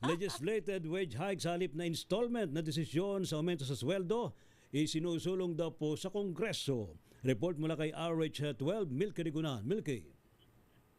Legislated wage hike sa halip na installment na desisyon sa aumento sa sweldo isinusulong daw po sa Kongreso. Report mula kay RH12, Milky Rigunan. Milky.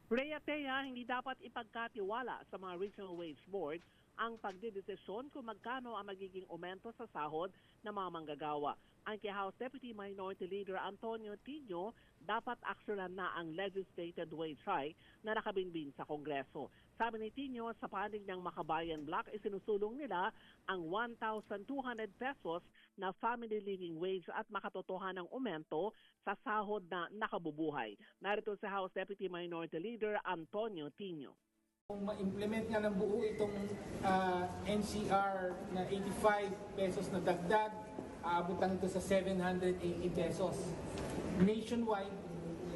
Rhea Tea, hindi dapat ipagkatiwala sa mga regional wage boards ang pagdedesisyon kung magkano ang magiging aumento sa sahod ng mga manggagawa. Ang kay House Deputy Minority Leader Antonio Tino, dapat aksyonan na ang legislated wage hike na nakabinbin sa Kongreso. Sabi ni Tino, sa panig ng Makabayan Bloc, isinusulong nila ang 1,200 pesos na family living wage at makatotohanang aumento sa sahod na nakabubuhay. Narito si House Deputy Minority Leader Antonio Tino. Kung ma-implement nga ng buo itong NCR na 85 pesos na dagdag, aabutan ito sa 780 pesos. Nationwide,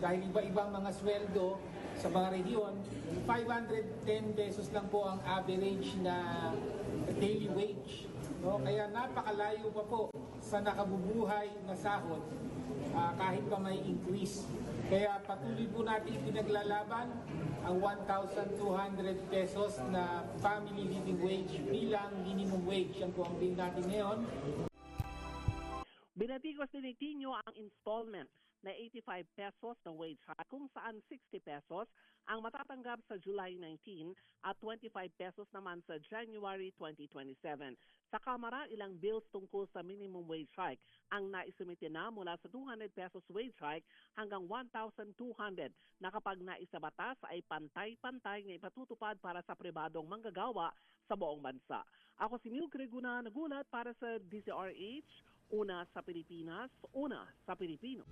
dahil iba-ibang mga sweldo sa mga rehiyon, 510 pesos lang po ang average na daily wage. No? Kaya napakalayo pa po sa nakabubuhay na sahod kahit pa may increase. Kaya patuloy po natin pinaglalaban ang 1,200 pesos na family living wage bilang minimum wage. Yan po ang bill natin ngayon. Binatikos din ni Tino ang installment na 85 pesos na wage hike kung saan 60 pesos ang matatanggap sa July 19 at 25 pesos naman sa January 2027. Sa Kamara, ilang bills tungkol sa minimum wage hike ang naisumite na mula sa 200 pesos wage hike hanggang 1,200 na kapag naisabatas ay pantay-pantay na ipatutupad para sa pribadong manggagawa sa buong bansa. Ako si Milky Rigunan, nagulat para sa DZRH, una sa Pilipinas, una sa Pilipino.